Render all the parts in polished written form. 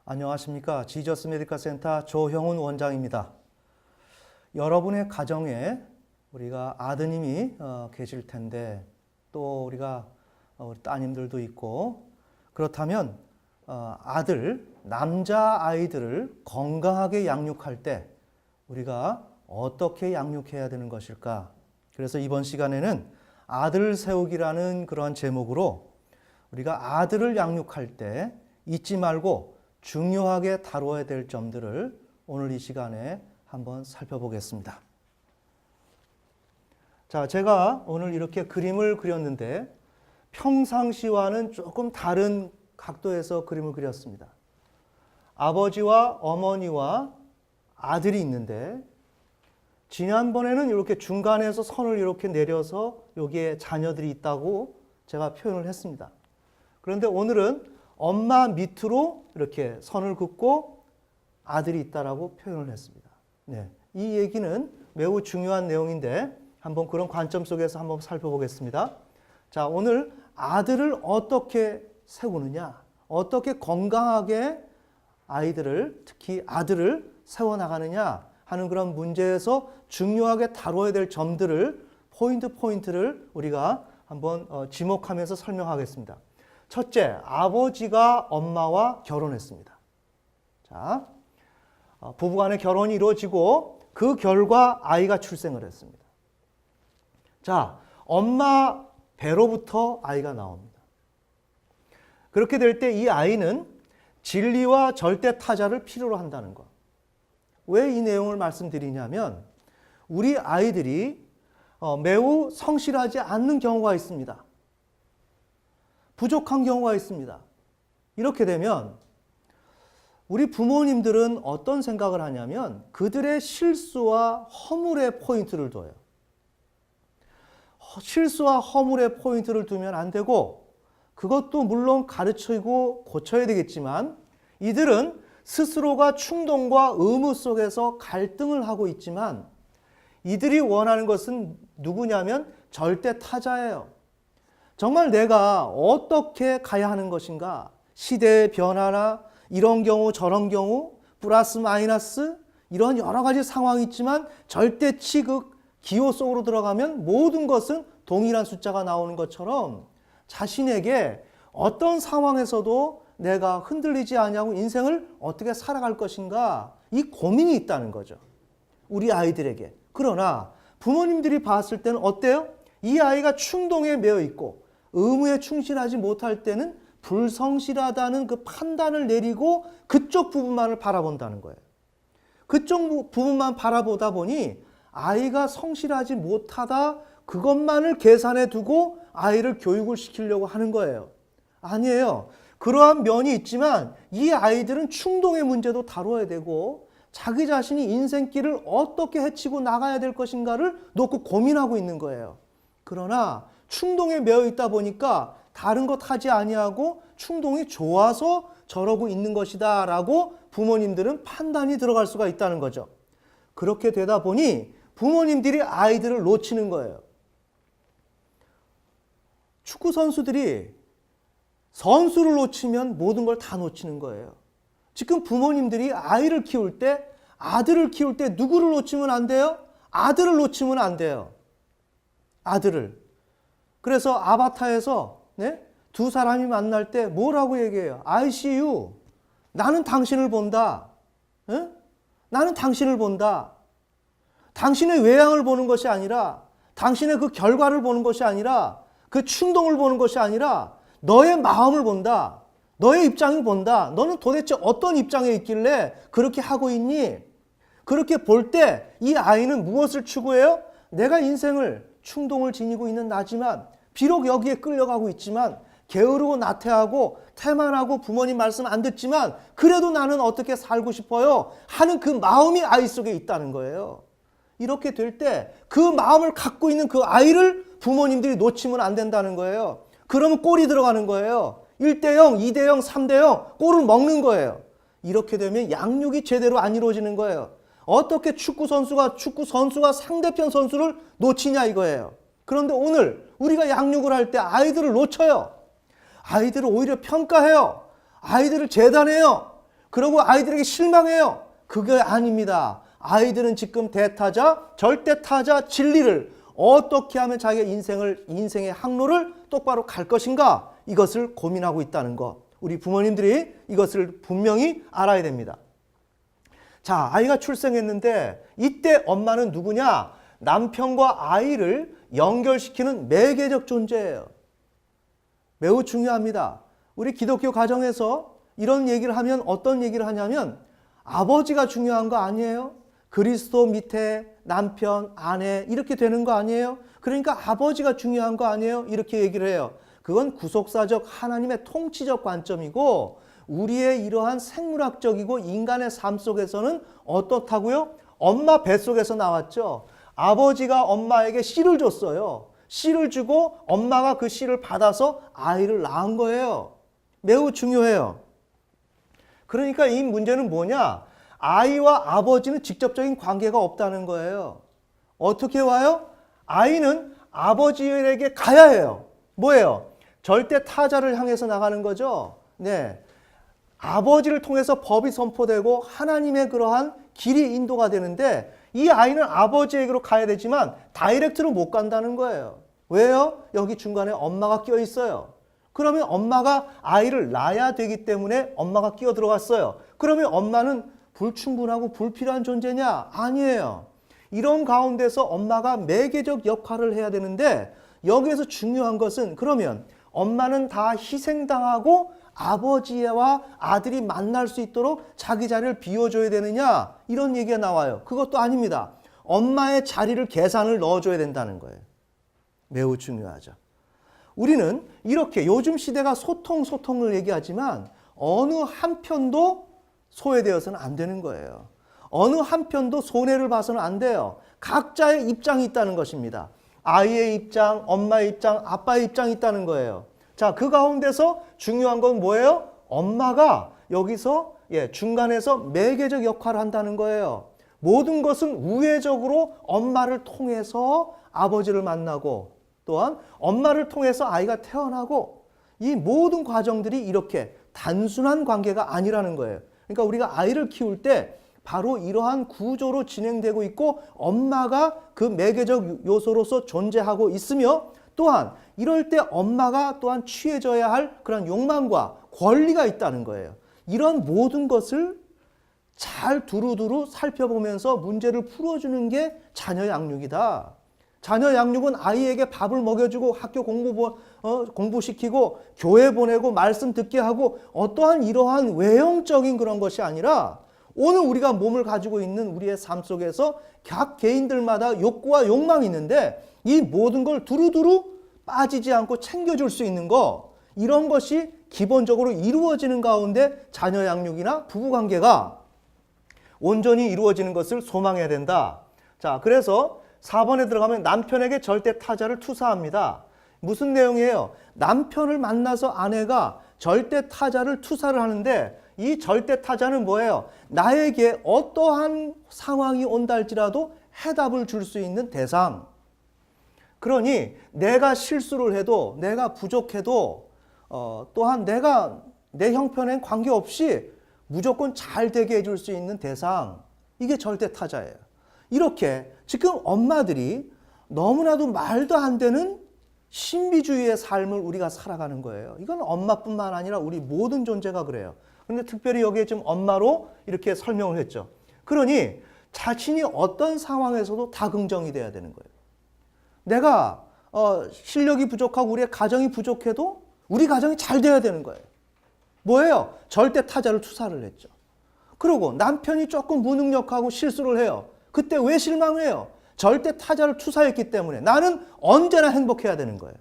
안녕하십니까. 지저스 메디컬 센터 조형훈 원장입니다. 여러분의 가정에 우리가 아드님이 계실 텐데 또 우리가 우리 따님들도 있고 그렇다면 남자 아이들을 건강하게 양육할 때 우리가 어떻게 양육해야 되는 것일까? 그래서 이번 시간에는 아들 세우기라는 그런 제목으로 우리가 아들을 양육할 때 잊지 말고 중요하게 다뤄야 될 점들을 오늘 이 시간에 한번 살펴보겠습니다. 자, 제가 오늘 이렇게 그림을 그렸는데 평상시와는 조금 다른 각도에서 그림을 그렸습니다. 아버지와 어머니와 아들이 있는데 지난번에는 이렇게 중간에서 선을 이렇게 내려서 여기에 자녀들이 있다고 제가 표현을 했습니다. 그런데 오늘은 엄마 밑으로 이렇게 선을 긋고 아들이 있다라고 표현을 했습니다. 네, 이 얘기는 매우 중요한 내용인데 한번 그런 관점 속에서 한번 살펴보겠습니다. 자, 오늘 아들을 어떻게 세우느냐, 어떻게 건강하게 아이들을, 특히 아들을 세워나가느냐 하는 그런 문제에서 중요하게 다뤄야 될 점들을 포인트를 우리가 한번 지목하면서 설명하겠습니다. 첫째, 아버지가 엄마와 결혼했습니다. 자, 부부간의 결혼이 이루어지고 그 결과 아이가 출생을 했습니다. 자, 엄마 배로부터 아이가 나옵니다. 그렇게 될 때 이 아이는 진리와 절대 타자를 필요로 한다는 것. 왜 이 내용을 말씀드리냐면 우리 아이들이 매우 성실하지 않는 경우가 있습니다. 부족한 경우가 있습니다. 이렇게 되면 우리 부모님들은 어떤 생각을 하냐면 그들의 실수와 허물에 포인트를 둬요. 실수와 허물에 포인트를 두면 안 되고 그것도 물론 가르치고 고쳐야 되겠지만 이들은 스스로가 충동과 의무 속에서 갈등을 하고 있지만 이들이 원하는 것은 누구냐면 절대 타자예요. 정말 내가 어떻게 가야 하는 것인가? 시대의 변화나 이런 경우 저런 경우 플러스 마이너스 이런 여러 가지 상황이 있지만 절대치 그 기호 속으로 들어가면 모든 것은 동일한 숫자가 나오는 것처럼 자신에게 어떤 상황에서도 내가 흔들리지 아니하고 인생을 어떻게 살아갈 것인가 이 고민이 있다는 거죠. 우리 아이들에게. 그러나 부모님들이 봤을 때는 어때요? 이 아이가 충동에 매여 있고 의무에 충실하지 못할 때는 불성실하다는 그 판단을 내리고 그쪽 부분만을 바라본다는 거예요. 그쪽 부분만 바라보다 보니 아이가 성실하지 못하다 그것만을 계산해 두고 아이를 교육을 시키려고 하는 거예요. 아니에요. 그러한 면이 있지만 이 아이들은 충동의 문제도 다뤄야 되고 자기 자신이 인생길을 어떻게 헤치고 나가야 될 것인가를 놓고 고민하고 있는 거예요. 그러나 충동에 매여 있다 보니까 다른 것 하지 아니하고 충동이 좋아서 저러고 있는 것이다 라고 부모님들은 판단이 들어갈 수가 있다는 거죠. 그렇게 되다 보니 부모님들이 아이들을 놓치는 거예요. 축구 선수들이 선수를 놓치면 모든 걸 다 놓치는 거예요. 지금 부모님들이 아이를 키울 때 아들을 키울 때 누구를 놓치면 안 돼요? 아들을 놓치면 안 돼요. 아들을. 그래서 아바타에서 두 사람이 만날 때 뭐라고 얘기해요? I see you. 나는 당신을 본다. 나는 당신을 본다. 당신의 외양을 보는 것이 아니라 당신의 그 결과를 보는 것이 아니라 그 충동을 보는 것이 아니라 너의 마음을 본다. 너의 입장을 본다. 너는 도대체 어떤 입장에 있길래 그렇게 하고 있니? 그렇게 볼 때 이 아이는 무엇을 추구해요? 내가 인생을 충동을 지니고 있는 나지만 비록 여기에 끌려가고 있지만 게으르고 나태하고 태만하고 부모님 말씀 안 듣지만 그래도 나는 어떻게 살고 싶어요? 하는 그 마음이 아이 속에 있다는 거예요. 이렇게 될 때 그 마음을 갖고 있는 그 아이를 부모님들이 놓치면 안 된다는 거예요. 그러면 골이 들어가는 거예요. 1대0, 2대0, 3대0 골을 먹는 거예요. 이렇게 되면 양육이 제대로 안 이루어지는 거예요. 어떻게 축구 선수가 상대편 선수를 놓치냐 이거예요. 그런데 오늘 우리가 양육을 할 때 아이들을 놓쳐요. 아이들을 오히려 평가해요. 아이들을 재단해요. 그러고 아이들에게 실망해요. 그게 아닙니다. 아이들은 지금 대타자, 절대타자 진리를 어떻게 하면 자기의 인생의 항로를 똑바로 갈 것인가, 이것을 고민하고 있다는 것. 우리 부모님들이 이것을 분명히 알아야 됩니다. 자, 아이가 출생했는데 이때 엄마는 누구냐? 남편과 아이를 연결시키는 매개적 존재예요. 매우 중요합니다. 우리 기독교 가정에서 이런 얘기를 하면 어떤 얘기를 하냐면 아버지가 중요한 거 아니에요? 그리스도 밑에 남편, 아내 이렇게 되는 거 아니에요? 그러니까 아버지가 중요한 거 아니에요? 이렇게 얘기를 해요. 그건 구속사적 하나님의 통치적 관점이고 우리의 이러한 생물학적이고 인간의 삶 속에서는 어떻다고요? 엄마 뱃속에서 나왔죠. 아버지가 엄마에게 씨를 줬어요. 씨를 주고 엄마가 그 씨를 받아서 아이를 낳은 거예요. 매우 중요해요. 그러니까 이 문제는 뭐냐? 아이와 아버지는 직접적인 관계가 없다는 거예요. 어떻게 와요? 아이는 아버지에게 가야 해요. 뭐예요? 절대 타자를 향해서 나가는 거죠. 네. 아버지를 통해서 법이 선포되고 하나님의 그러한 길이 인도가 되는데 이 아이는 아버지에게로 가야 되지만 다이렉트로 못 간다는 거예요. 왜요? 여기 중간에 엄마가 끼어 있어요. 그러면 엄마가 아이를 낳아야 되기 때문에 엄마가 끼어 들어갔어요. 그러면 엄마는 불충분하고 불필요한 존재냐? 아니에요. 이런 가운데서 엄마가 매개적 역할을 해야 되는데 여기에서 중요한 것은 그러면 엄마는 다 희생당하고 아버지와 아들이 만날 수 있도록 자기 자리를 비워줘야 되느냐? 이런 얘기가 나와요. 그것도 아닙니다. 엄마의 자리를 계산을 넣어줘야 된다는 거예요. 매우 중요하죠. 우리는 이렇게 요즘 시대가 소통을 얘기하지만 어느 한편도 소외되어서는 안 되는 거예요. 어느 한편도 손해를 봐서는 안 돼요. 각자의 입장이 있다는 것입니다. 아이의 입장, 엄마의 입장, 아빠의 입장이 있다는 거예요. 자, 그 가운데서 중요한 건 뭐예요? 엄마가 여기서 중간에서 매개적 역할을 한다는 거예요. 모든 것은 우회적으로 엄마를 통해서 아버지를 만나고 또한 엄마를 통해서 아이가 태어나고 이 모든 과정들이 이렇게 단순한 관계가 아니라는 거예요. 그러니까 우리가 아이를 키울 때 바로 이러한 구조로 진행되고 있고 엄마가 그 매개적 요소로서 존재하고 있으며 또한 이럴 때 엄마가 또한 취해져야 할 그런 욕망과 권리가 있다는 거예요. 이런 모든 것을 잘 두루두루 살펴보면서 문제를 풀어주는 게 자녀 양육이다. 자녀 양육은 아이에게 밥을 먹여주고 학교 공부시키고 교회 보내고 말씀 듣게 하고 어떠한 이러한 외형적인 그런 것이 아니라 오늘 우리가 몸을 가지고 있는 우리의 삶 속에서 각 개인들마다 욕구와 욕망이 있는데 이 모든 걸 두루두루 빠지지 않고 챙겨줄 수 있는 거, 이런 것이 기본적으로 이루어지는 가운데 자녀 양육이나 부부관계가 온전히 이루어지는 것을 소망해야 된다. 자, 그래서 4번에 들어가면 남편에게 절대 타자를 투사합니다. 무슨 내용이에요? 남편을 만나서 아내가 절대 타자를 투사를 하는데 이 절대 타자는 뭐예요? 나에게 어떠한 상황이 온다 할지라도 해답을 줄 수 있는 대상. 그러니 내가 실수를 해도 내가 부족해도 또한 내가 내 형편엔 관계없이 무조건 잘 되게 해줄 수 있는 대상. 이게 절대 타자예요. 이렇게 지금 엄마들이 너무나도 말도 안 되는 신비주의의 삶을 우리가 살아가는 거예요. 이건 엄마뿐만 아니라 우리 모든 존재가 그래요. 그런데 특별히 여기에 지금 엄마로 이렇게 설명을 했죠. 그러니 자신이 어떤 상황에서도 다 긍정이 돼야 되는 거예요. 내가 실력이 부족하고 우리의 가정이 부족해도 우리 가정이 잘 돼야 되는 거예요. 뭐예요? 절대 타자를 투사를 했죠. 그리고 남편이 조금 무능력하고 실수를 해요. 그때 왜 실망해요? 절대 타자를 투사했기 때문에 나는 언제나 행복해야 되는 거예요.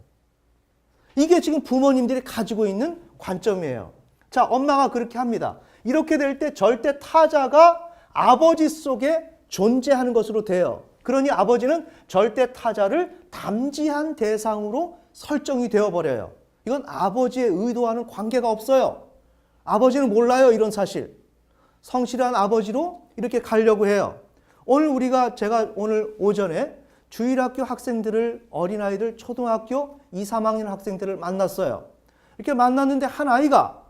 이게 지금 부모님들이 가지고 있는 관점이에요. 자, 엄마가 그렇게 합니다. 이렇게 될 때 절대 타자가 아버지 속에 존재하는 것으로 돼요. 그러니 아버지는 절대 타자를 담지한 대상으로 설정이 되어버려요. 이건 아버지의 의도와는 관계가 없어요. 아버지는 몰라요, 이런 사실. 성실한 아버지로 이렇게 가려고 해요. 제가 오늘 오전에 주일학교 학생들을, 어린아이들, 초등학교 2, 3학년 학생들을 만났어요. 이렇게 만났는데 한 아이가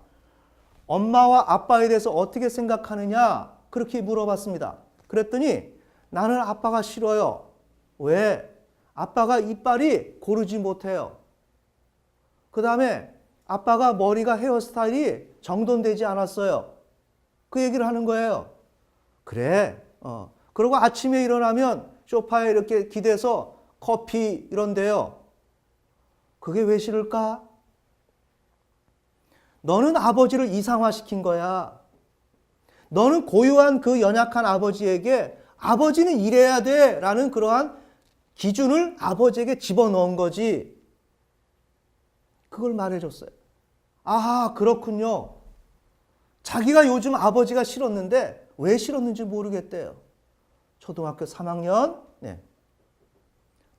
엄마와 아빠에 대해서 어떻게 생각하느냐? 그렇게 물어봤습니다. 그랬더니 나는 아빠가 싫어요. 왜? 아빠가 이빨이 고르지 못해요. 그 다음에 아빠가 머리가 헤어스타일이 정돈되지 않았어요. 그 얘기를 하는 거예요. 그래. 그리고 아침에 일어나면 소파에 이렇게 기대서 커피 이런데요. 그게 왜 싫을까? 너는 아버지를 이상화시킨 거야. 너는 고유한 그 연약한 아버지에게 아버지는 이래야 돼 라는 그러한 기준을 아버지에게 집어넣은 거지. 그걸 말해줬어요. 아하, 그렇군요. 자기가 요즘 아버지가 싫었는데 왜 싫었는지 모르겠대요. 초등학교 3학년,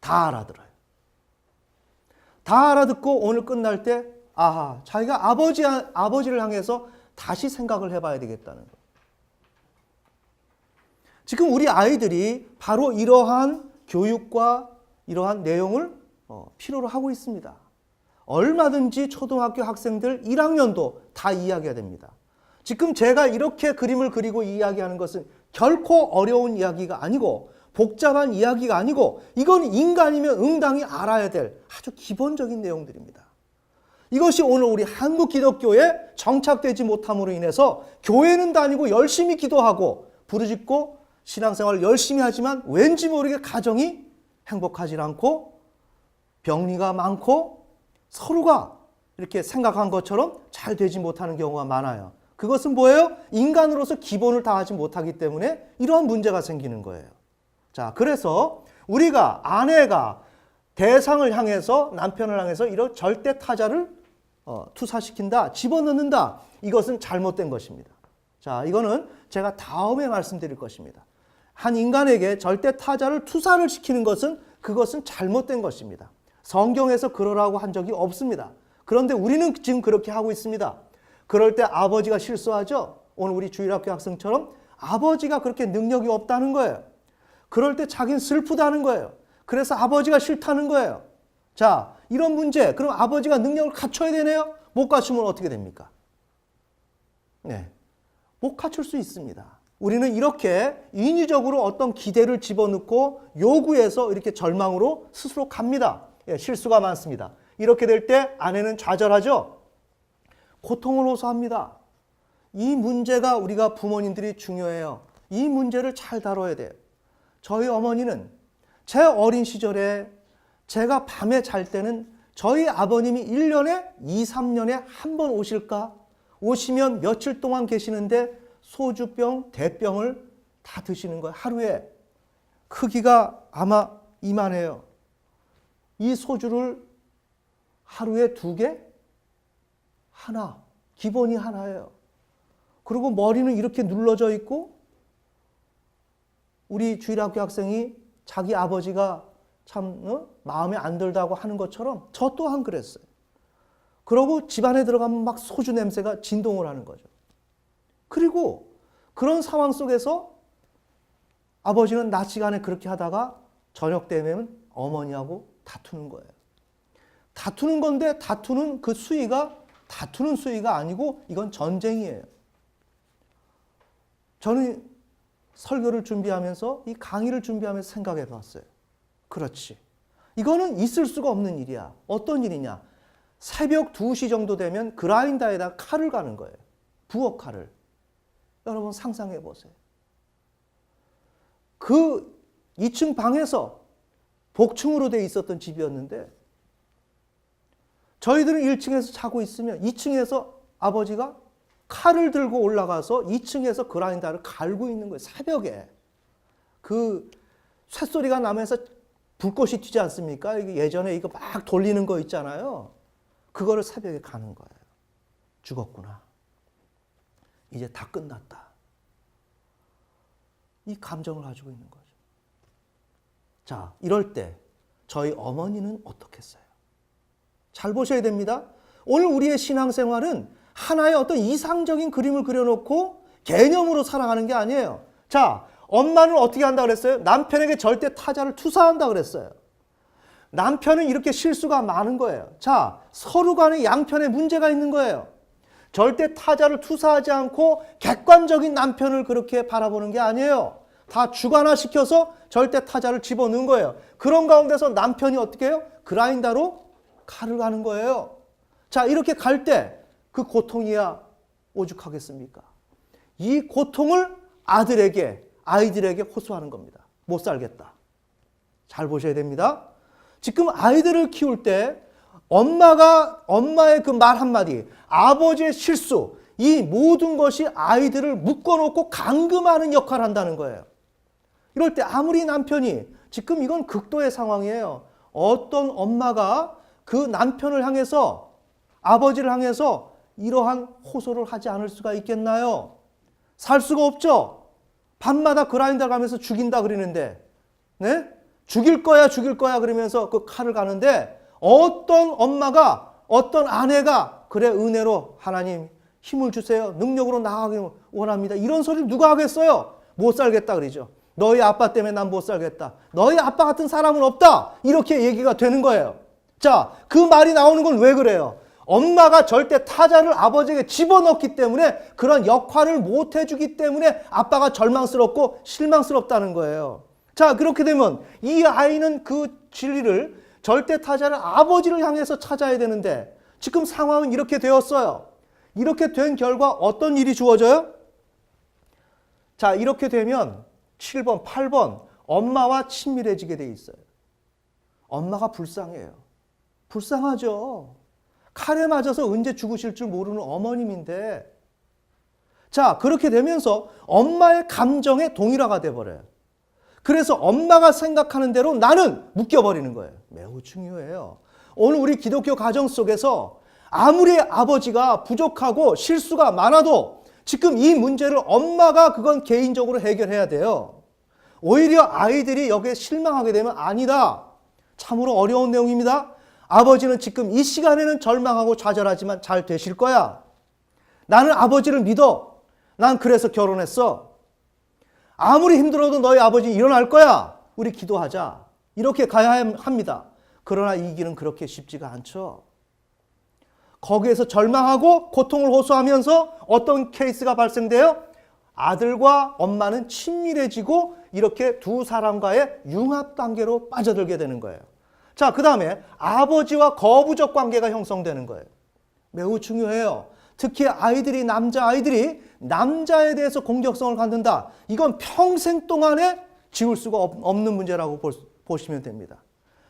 다 알아들어요. 다 알아듣고 오늘 끝날 때, 아하, 자기가 아버지를 향해서 다시 생각을 해봐야 되겠다는 거예요. 지금 우리 아이들이 바로 이러한 교육과 이러한 내용을 필요로 하고 있습니다. 얼마든지 초등학교 학생들 1학년도 다 이야기해야 됩니다. 지금 제가 이렇게 그림을 그리고 이야기하는 것은 결코 어려운 이야기가 아니고 복잡한 이야기가 아니고 이건 인간이면 응당히 알아야 될 아주 기본적인 내용들입니다. 이것이 오늘 우리 한국 기독교에 정착되지 못함으로 인해서 교회는 다니고 열심히 기도하고 부르짖고 신앙생활을 열심히 하지만 왠지 모르게 가정이 행복하지 않고 병리가 많고 서로가 이렇게 생각한 것처럼 잘 되지 못하는 경우가 많아요. 그것은 뭐예요? 인간으로서 기본을 다하지 못하기 때문에 이러한 문제가 생기는 거예요. 자, 그래서 우리가 아내가 대상을 향해서 남편을 향해서 이런 절대 타자를 투사시킨다, 집어넣는다. 이것은 잘못된 것입니다. 자, 이거는 제가 다음에 말씀드릴 것입니다. 한 인간에게 절대 타자를 투사를 시키는 것은 그것은 잘못된 것입니다. 성경에서 그러라고 한 적이 없습니다. 그런데 우리는 지금 그렇게 하고 있습니다. 그럴 때 아버지가 실수하죠. 오늘 우리 주일학교 학생처럼 아버지가 그렇게 능력이 없다는 거예요. 그럴 때 자기는 슬프다는 거예요. 그래서 아버지가 싫다는 거예요. 자, 이런 문제, 그럼 아버지가 능력을 갖춰야 되네요? 못 갖추면 어떻게 됩니까? 못 갖출 수 있습니다. 우리는 이렇게 인위적으로 어떤 기대를 집어넣고 요구해서 이렇게 절망으로 스스로 갑니다. 실수가 많습니다. 이렇게 될 때 아내는 좌절하죠. 고통을 호소합니다. 이 문제가 우리가 부모님들이 중요해요. 이 문제를 잘 다뤄야 돼요. 저희 어머니는 제 어린 시절에 제가 밤에 잘 때는 저희 아버님이 1년에 2, 3년에 한 번 오실까? 오시면 며칠 동안 계시는데 소주병, 대병을 다 드시는 거예요. 하루에. 크기가 아마 이만해요. 이 소주를 하루에 2개? 하나. 기본이 하나예요. 그리고 머리는 이렇게 눌러져 있고 우리 주일학교 학생이 자기 아버지가 참 마음에 안 들다고 하는 것처럼 저 또한 그랬어요. 그러고 집안에 들어가면 막 소주 냄새가 진동을 하는 거죠. 그리고 그런 상황 속에서 아버지는 낮 시간에 그렇게 하다가 저녁 되면 어머니하고 다투는 거예요. 다투는 건데 다투는 그 수위가 다투는 수위가 아니고 이건 전쟁이에요. 저는 설교를 준비하면서 이 강의를 준비하면서 생각해 봤어요. 그렇지. 이거는 있을 수가 없는 일이야. 어떤 일이냐. 새벽 2시 정도 되면 그라인더에다 칼을 가는 거예요. 부엌 칼을. 여러분 상상해 보세요. 그 2층 방에서 복층으로 돼 있었던 집이었는데 저희들은 1층에서 자고 있으면 2층에서 아버지가 칼을 들고 올라가서 2층에서 그라인더를 갈고 있는 거예요. 새벽에. 그 쇳소리가 나면서 불꽃이 튀지 않습니까? 예전에 이거 막 돌리는 거 있잖아요. 그거를 새벽에 가는 거예요. 죽었구나. 이제 다 끝났다. 이 감정을 가지고 있는 거죠. 자, 이럴 때 저희 어머니는 어떻겠어요? 잘 보셔야 됩니다. 오늘 우리의 신앙생활은 하나의 어떤 이상적인 그림을 그려놓고 개념으로 살아가는 게 아니에요. 자, 엄마는 어떻게 한다 그랬어요? 남편에게 절대 타자를 투사한다 그랬어요. 남편은 이렇게 실수가 많은 거예요. 자, 서로 간에 양편에 문제가 있는 거예요. 절대 타자를 투사하지 않고 객관적인 남편을 그렇게 바라보는 게 아니에요. 다 주관화시켜서 절대 타자를 집어넣은 거예요. 그런 가운데서 남편이 어떻게 해요? 그라인더로 칼을 가는 거예요. 자, 이렇게 갈 때 그 고통이야 오죽하겠습니까? 이 고통을 아이들에게 호소하는 겁니다. 못 살겠다. 잘 보셔야 됩니다. 지금 아이들을 키울 때 엄마의 그 말 한마디, 아버지의 실수, 이 모든 것이 아이들을 묶어놓고 감금하는 역할을 한다는 거예요. 이럴 때 아무리 남편이, 지금 이건 극도의 상황이에요. 어떤 엄마가 그 남편을 향해서, 아버지를 향해서 이러한 호소를 하지 않을 수가 있겠나요? 살 수가 없죠. 밤마다 그라인더 가면서 죽인다 그러는데, 네? 죽일 거야 그러면서 그 칼을 가는데, 어떤 엄마가, 어떤 아내가 그래 은혜로 하나님 힘을 주세요. 능력으로 나아가길 원합니다. 이런 소리를 누가 하겠어요? 못 살겠다 그러죠. 너희 아빠 때문에 난 못 살겠다. 너희 아빠 같은 사람은 없다. 이렇게 얘기가 되는 거예요. 자, 그 말이 나오는 건 왜 그래요? 엄마가 절대 타자를 아버지에게 집어넣기 때문에, 그런 역할을 못 해주기 때문에 아빠가 절망스럽고 실망스럽다는 거예요. 자, 그렇게 되면 이 아이는 그 진리를, 절대 타자를 아버지를 향해서 찾아야 되는데, 지금 상황은 이렇게 되었어요. 이렇게 된 결과 어떤 일이 주어져요? 자, 이렇게 되면 7번, 8번 엄마와 친밀해지게 돼 있어요. 엄마가 불쌍해요. 불쌍하죠. 칼에 맞아서 언제 죽으실 줄 모르는 어머님인데, 자, 그렇게 되면서 엄마의 감정에 동일화가 돼버려요. 그래서 엄마가 생각하는 대로 나는 묶여버리는 거예요. 매우 중요해요. 오늘 우리 기독교 가정 속에서 아무리 아버지가 부족하고 실수가 많아도 지금 이 문제를 엄마가 그건 개인적으로 해결해야 돼요. 오히려 아이들이 여기에 실망하게 되면 아니다. 참으로 어려운 내용입니다. 아버지는 지금 이 시간에는 절망하고 좌절하지만 잘 되실 거야. 나는 아버지를 믿어. 난 그래서 결혼했어. 아무리 힘들어도 너희 아버지 일어날 거야. 우리 기도하자. 이렇게 가야 합니다. 그러나 이 길은 그렇게 쉽지가 않죠. 거기에서 절망하고 고통을 호소하면서 어떤 케이스가 발생돼요? 아들과 엄마는 친밀해지고 이렇게 두 사람과의 융합 관계로 빠져들게 되는 거예요. 자, 그 다음에 아버지와 거부적 관계가 형성되는 거예요. 매우 중요해요. 특히 남자아이들이 남자에 대해서 공격성을 갖는다. 이건 평생 동안에 지울 수가 없는 문제라고 보시면 됩니다.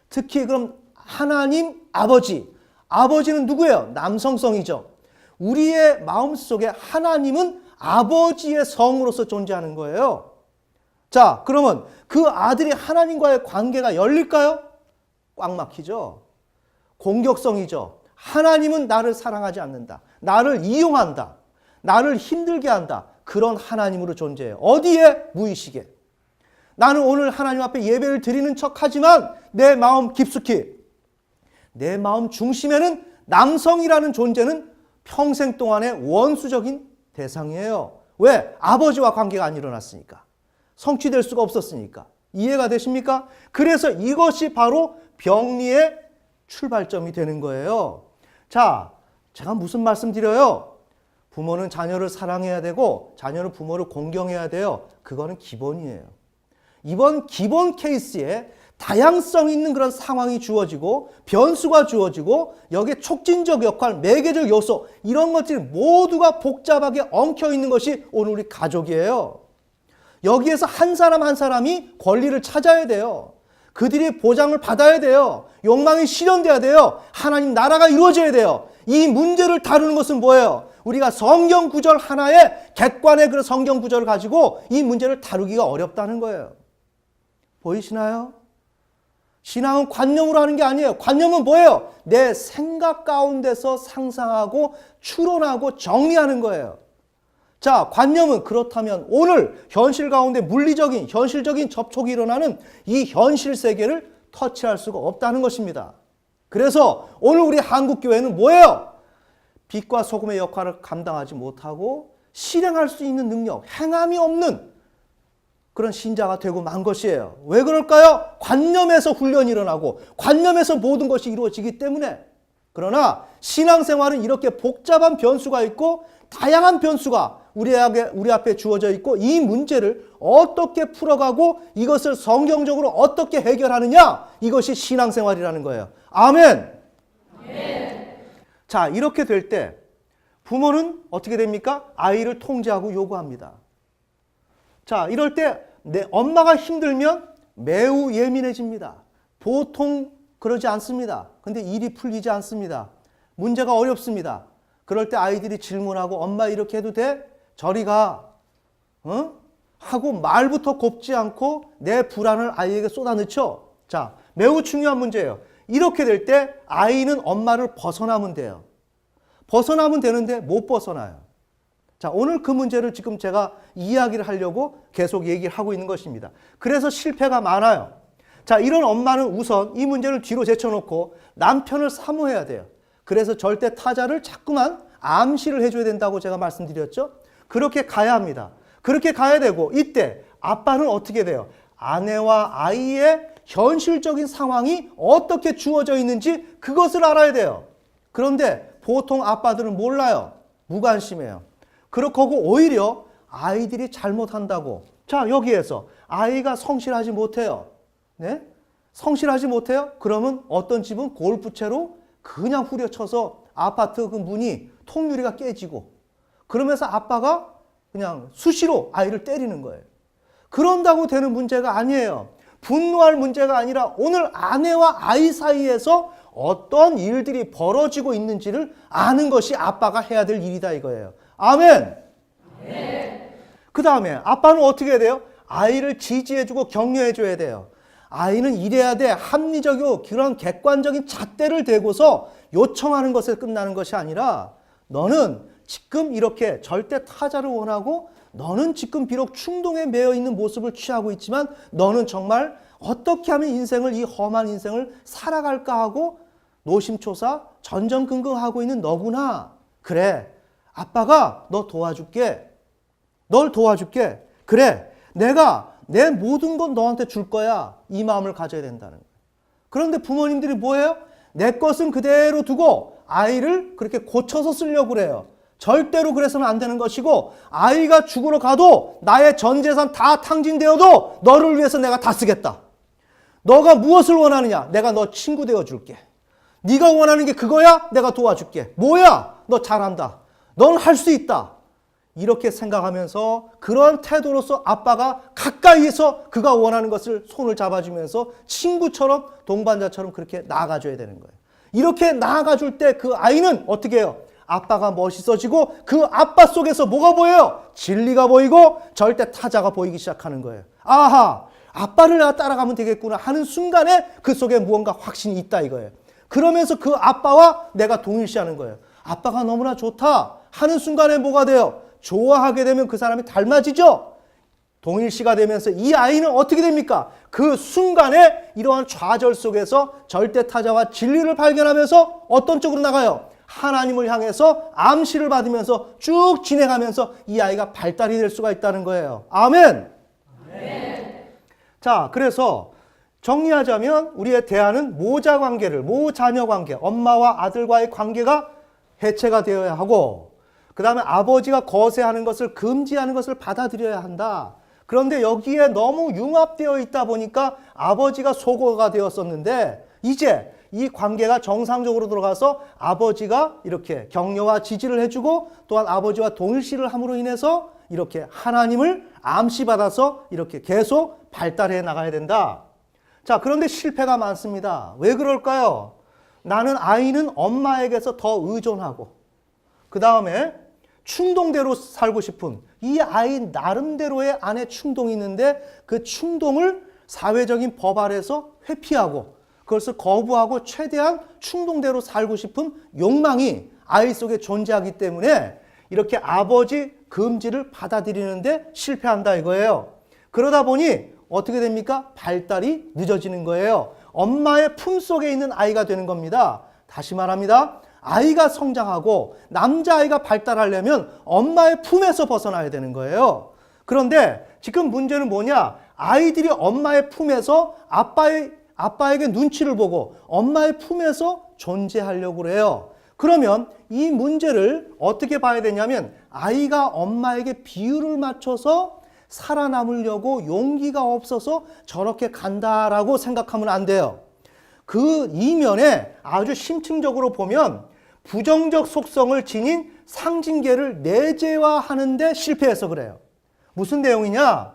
특히 그럼 하나님 아버지는 누구예요? 남성성이죠. 우리의 마음속에 하나님은 아버지의 성으로서 존재하는 거예요. 자, 그러면 그 아들이 하나님과의 관계가 열릴까요? 꽉 막히죠. 공격성이죠. 하나님은 나를 사랑하지 않는다. 나를 이용한다. 나를 힘들게 한다. 그런 하나님으로 존재해요. 어디에? 무의식에. 나는 오늘 하나님 앞에 예배를 드리는 척하지만 내 마음 깊숙이, 내 마음 중심에는 남성이라는 존재는 평생 동안의 원수적인 대상이에요. 왜? 아버지와 관계가 안 일어났으니까. 성취될 수가 없었으니까. 이해가 되십니까? 그래서 이것이 바로 병리의 출발점이 되는 거예요. 자, 제가 무슨 말씀 드려요? 부모는 자녀를 사랑해야 되고 자녀는 부모를 공경해야 돼요. 그거는 기본이에요. 이번 기본 케이스에 다양성 있는 그런 상황이 주어지고 변수가 주어지고 여기에 촉진적 역할, 매개적 요소 이런 것들이 모두가 복잡하게 엉켜 있는 것이 오늘 우리 가족이에요. 여기에서 한 사람 한 사람이 권리를 찾아야 돼요. 그들이 보장을 받아야 돼요. 욕망이 실현돼야 돼요. 하나님 나라가 이루어져야 돼요. 이 문제를 다루는 것은 뭐예요? 우리가 성경 구절 하나에 객관의 그런 성경 구절을 가지고 이 문제를 다루기가 어렵다는 거예요. 보이시나요? 신앙은 관념으로 하는 게 아니에요. 관념은 뭐예요? 내 생각 가운데서 상상하고 추론하고 정리하는 거예요. 자, 관념은 그렇다면 오늘 현실 가운데 물리적인, 현실적인 접촉이 일어나는 이 현실 세계를 터치할 수가 없다는 것입니다. 그래서 오늘 우리 한국교회는 뭐예요? 빛과 소금의 역할을 감당하지 못하고 실행할 수 있는 능력, 행함이 없는 그런 신자가 되고 만 것이에요. 왜 그럴까요? 관념에서 훈련이 일어나고 관념에서 모든 것이 이루어지기 때문에. 그러나 신앙생활은 이렇게 복잡한 변수가 있고 다양한 변수가 우리 앞에 주어져 있고 이 문제를 어떻게 풀어가고 이것을 성경적으로 어떻게 해결하느냐, 이것이 신앙생활이라는 거예요. 아멘. 자, 이렇게 될 때 부모는 어떻게 됩니까? 아이를 통제하고 요구합니다. 자, 이럴 때 내 엄마가 힘들면 매우 예민해집니다. 보통 그러지 않습니다. 근데 일이 풀리지 않습니다. 문제가 어렵습니다. 그럴 때 아이들이 질문하고 엄마 이렇게 해도 돼? 저리 가. 하고 말부터 곱지 않고 내 불안을 아이에게 쏟아넣죠. 자, 매우 중요한 문제예요. 이렇게 될 때 아이는 엄마를 벗어나면 돼요. 벗어나면 되는데 못 벗어나요. 자, 오늘 그 문제를 지금 제가 이야기를 하려고 계속 얘기를 하고 있는 것입니다. 그래서 실패가 많아요. 자, 이런 엄마는 우선 이 문제를 뒤로 제쳐놓고 남편을 사모해야 돼요. 그래서 절대 타자를 자꾸만 암시를 해줘야 된다고 제가 말씀드렸죠. 그렇게 가야 합니다. 그렇게 가야 되고 이때 아빠는 어떻게 돼요? 아내와 아이의 현실적인 상황이 어떻게 주어져 있는지 그것을 알아야 돼요. 그런데 보통 아빠들은 몰라요. 무관심해요. 그렇고 오히려 아이들이 잘못한다고. 자, 여기에서 아이가 성실하지 못해요. 네? 성실하지 못해요? 그러면 어떤 집은 골프채로 그냥 후려쳐서 아파트 그 문이 통유리가 깨지고 그러면서 아빠가 그냥 수시로 아이를 때리는 거예요. 그런다고 되는 문제가 아니에요. 분노할 문제가 아니라 오늘 아내와 아이 사이에서 어떤 일들이 벌어지고 있는지를 아는 것이 아빠가 해야 될 일이다 이거예요. 아멘. 그 다음에 아빠는 어떻게 해야 돼요? 아이를 지지해주고 격려해줘야 돼요. 아이는 이래야 돼. 합리적이고 그런 객관적인 잣대를 대고서 요청하는 것에 끝나는 것이 아니라 너는 지금 이렇게 절대 타자를 원하고 너는 지금 비록 충동에 매여 있는 모습을 취하고 있지만 너는 정말 어떻게 하면 인생을, 이 험한 인생을 살아갈까 하고 노심초사 전전긍긍하고 있는 너구나. 그래, 아빠가 너 도와줄게. 널 도와줄게. 그래, 내가 내 모든 건 너한테 줄 거야. 이 마음을 가져야 된다는 거예요. 그런데 부모님들이 뭐예요? 내 것은 그대로 두고 아이를 그렇게 고쳐서 쓰려고 그래요. 절대로 그래서는 안 되는 것이고 아이가 죽으러 가도 나의 전 재산 다 탕진되어도 너를 위해서 내가 다 쓰겠다. 너가 무엇을 원하느냐? 내가 너 친구 되어줄게. 네가 원하는 게 그거야? 내가 도와줄게. 뭐야? 너 잘한다. 넌 할 수 있다. 이렇게 생각하면서 그런 태도로서 아빠가 가까이에서 그가 원하는 것을 손을 잡아주면서 친구처럼 동반자처럼 그렇게 나아가줘야 되는 거예요. 이렇게 나아가줄 때 그 아이는 어떻게 해요? 아빠가 멋있어지고 그 아빠 속에서 뭐가 보여요? 진리가 보이고 절대 타자가 보이기 시작하는 거예요. 아하, 아빠를 내가 따라가면 되겠구나 하는 순간에 그 속에 무언가 확신이 있다 이거예요. 그러면서 그 아빠와 내가 동일시하는 거예요. 아빠가 너무나 좋다 하는 순간에 뭐가 돼요? 좋아하게 되면 그 사람이 닮아지죠? 동일시가 되면서 이 아이는 어떻게 됩니까? 그 순간에 이러한 좌절 속에서 절대 타자와 진리를 발견하면서 어떤 쪽으로 나가요? 하나님을 향해서 암시를 받으면서 쭉 진행하면서 이 아이가 발달이 될 수가 있다는 거예요. 아멘. 자, 그래서 정리하자면 우리의 대안은 모자 관계를, 모자녀 관계, 엄마와 아들과의 관계가 해체가 되어야 하고 그 다음에 아버지가 거세하는 것을 금지하는 것을 받아들여야 한다. 그런데 여기에 너무 융합되어 있다 보니까 아버지가 소거가 되었었는데 이제 이 관계가 정상적으로 들어가서 아버지가 이렇게 격려와 지지를 해주고 또한 아버지와 동일시를 함으로 인해서 이렇게 하나님을 암시받아서 이렇게 계속 발달해 나가야 된다. 자, 그런데 실패가 많습니다. 왜 그럴까요? 나는 아이는 엄마에게서 더 의존하고 그 다음에 충동대로 살고 싶은 이 아이 나름대로의 안에 충동이 있는데 그 충동을 사회적인 법 아래서 회피하고 그것을 거부하고 최대한 충동대로 살고 싶은 욕망이 아이 속에 존재하기 때문에 이렇게 아버지 금지를 받아들이는데 실패한다 이거예요. 그러다 보니 어떻게 됩니까? 발달이 늦어지는 거예요. 엄마의 품속에 있는 아이가 되는 겁니다. 다시 말합니다. 아이가 성장하고 남자아이가 발달하려면 엄마의 품에서 벗어나야 되는 거예요. 그런데 지금 문제는 뭐냐? 아이들이 엄마의 품에서 아빠에게 눈치를 보고 엄마의 품에서 존재하려고 그래요. 그러면 이 문제를 어떻게 봐야 되냐면 아이가 엄마에게 비율을 맞춰서 살아남으려고 용기가 없어서 저렇게 간다라고 생각하면 안 돼요. 그 이면에 아주 심층적으로 보면 부정적 속성을 지닌 상징계를 내재화하는 데 실패해서 그래요. 무슨 내용이냐?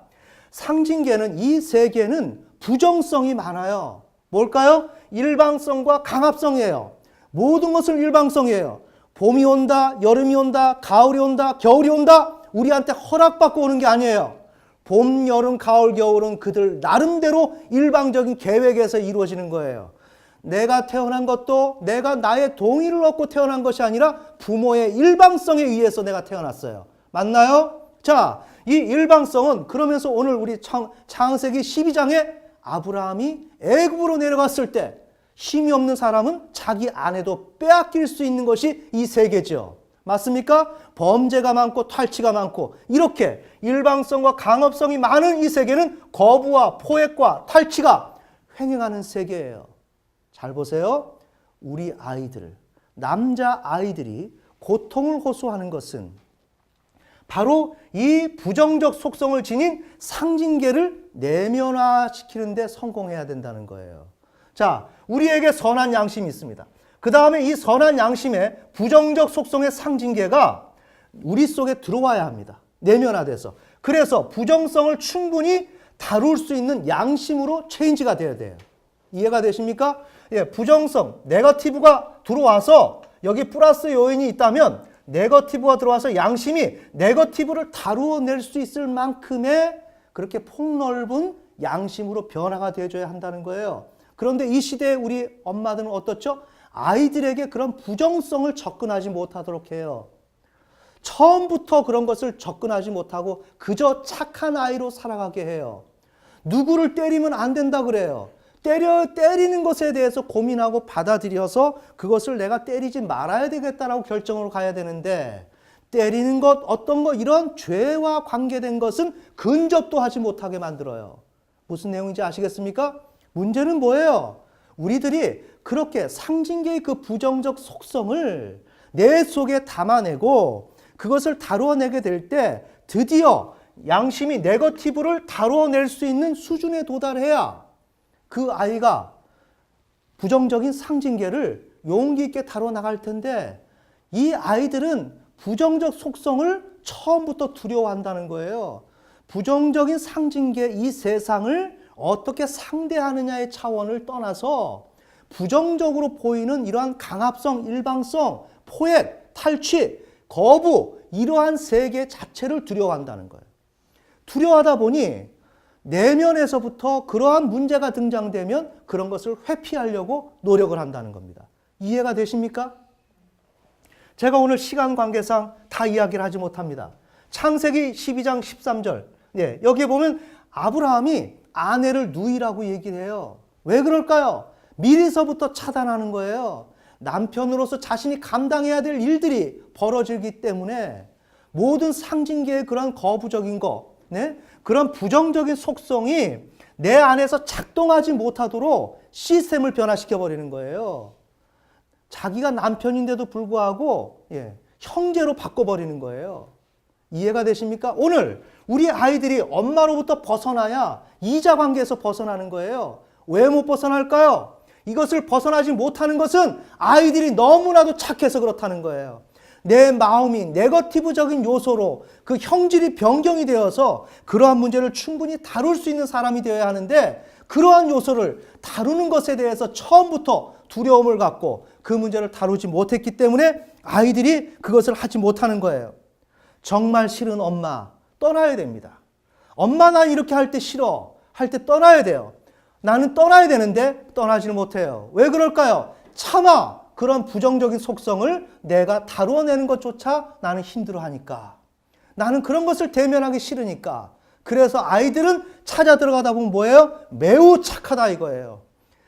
상징계는 이 세 개는 부정성이 많아요. 뭘까요? 일방성과 강압성이에요. 모든 것을 일방성이에요. 봄이 온다, 여름이 온다, 가을이 온다, 겨울이 온다. 우리한테 허락받고 오는 게 아니에요. 봄, 여름, 가을, 겨울은 그들 나름대로 일방적인 계획에서 이루어지는 거예요. 내가 태어난 것도 내가 나의 동의를 얻고 태어난 것이 아니라 부모의 일방성에 의해서 내가 태어났어요. 맞나요? 자, 이 일방성은 그러면서 오늘 우리 창세기 12장에 아브라함이 애굽으로 내려갔을 때 힘이 없는 사람은 자기 아내도 빼앗길 수 있는 것이 이 세계죠. 맞습니까? 범죄가 많고 탈취가 많고 이렇게 일방성과 강압성이 많은 이 세계는 거부와 포획과 탈취가 횡행하는 세계예요. 잘 보세요. 우리 아이들, 남자 아이들이 고통을 호소하는 것은 바로 이 부정적 속성을 지닌 상징계를 내면화시키는 데 성공해야 된다는 거예요. 자, 우리에게 선한 양심이 있습니다. 그 다음에 이 선한 양심의 부정적 속성의 상징계가 우리 속에 들어와야 합니다. 내면화돼서. 그래서 부정성을 충분히 다룰 수 있는 양심으로 체인지가 돼야 돼요. 이해가 되십니까? 예, 부정성, 네거티브가 들어와서 여기 플러스 요인이 있다면 네거티브가 들어와서 양심이 네거티브를 다루어낼 수 있을 만큼의 그렇게 폭넓은 양심으로 변화가 되어줘야 한다는 거예요. 그런데 이 시대에 우리 엄마들은 어떻죠? 아이들에게 그런 부정성을 접근하지 못하도록 해요. 처음부터 그런 것을 접근하지 못하고 그저 착한 아이로 살아가게 해요. 누구를 때리면 안 된다 그래요. 때리는 것에 대해서 고민하고 받아들여서 그것을 내가 때리지 말아야 되겠다라고 결정으로 가야 되는데 때리는 것, 어떤 것, 이런 죄와 관계된 것은 근접도 하지 못하게 만들어요. 무슨 내용인지 아시겠습니까? 문제는 뭐예요? 우리들이 그렇게 상징계의 그 부정적 속성을 내 속에 담아내고 그것을 다루어내게 될 때 드디어 양심이 네거티브를 다루어낼 수 있는 수준에 도달해야 그 아이가 부정적인 상징계를 용기 있게 다뤄나갈 텐데 이 아이들은 부정적 속성을 처음부터 두려워한다는 거예요. 부정적인 상징계 이 세상을 어떻게 상대하느냐의 차원을 떠나서 부정적으로 보이는 이러한 강압성, 일방성, 포획, 탈취, 거부 이러한 세계 자체를 두려워한다는 거예요. 두려워하다 보니 내면에서부터 그러한 문제가 등장되면 그런 것을 회피하려고 노력을 한다는 겁니다. 이해가 되십니까? 제가 오늘 시간 관계상 다 이야기를 하지 못합니다. 창세기 12장 13절. 네, 여기에 보면 아브라함이 아내를 누이라고 얘기를 해요. 왜 그럴까요? 미리서부터 차단하는 거예요. 남편으로서 자신이 감당해야 될 일들이 벌어지기 때문에 모든 상징계의 그런 거부적인 거, 네? 그런 부정적인 속성이 내 안에서 작동하지 못하도록 시스템을 변화시켜버리는 거예요. 자기가 남편인데도 불구하고 형제로 바꿔버리는 거예요. 이해가 되십니까? 오늘 우리 아이들이 엄마로부터 벗어나야 이자 관계에서 벗어나는 거예요. 왜 못 벗어날까요? 이것을 벗어나지 못하는 것은 아이들이 너무나도 착해서 그렇다는 거예요. 내 마음이 네거티브적인 요소로 그 형질이 변경이 되어서 그러한 문제를 충분히 다룰 수 있는 사람이 되어야 하는데 그러한 요소를 다루는 것에 대해서 처음부터 두려움을 갖고 그 문제를 다루지 못했기 때문에 아이들이 그것을 하지 못하는 거예요. 정말 싫은 엄마 떠나야 됩니다. 엄마 난 이렇게 할 때 싫어 할 때 떠나야 돼요. 나는 떠나야 되는데 떠나지를 못해요. 왜 그럴까요? 차마 그런 부정적인 속성을 내가 다루어내는 것조차 나는 힘들어하니까. 나는 그런 것을 대면하기 싫으니까. 그래서 아이들은 찾아 들어가다 보면 뭐예요? 매우 착하다 이거예요.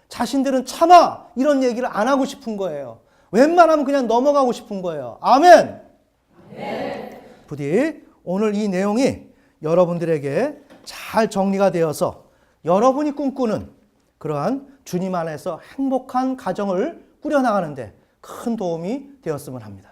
자신들은 차마 이런 얘기를 안 하고 싶은 거예요. 웬만하면 그냥 넘어가고 싶은 거예요. 아멘! 네. 부디 오늘 이 내용이 여러분들에게 잘 정리가 되어서 여러분이 꿈꾸는 그러한 주님 안에서 행복한 가정을 꾸려나가는데 큰 도움이 되었으면 합니다.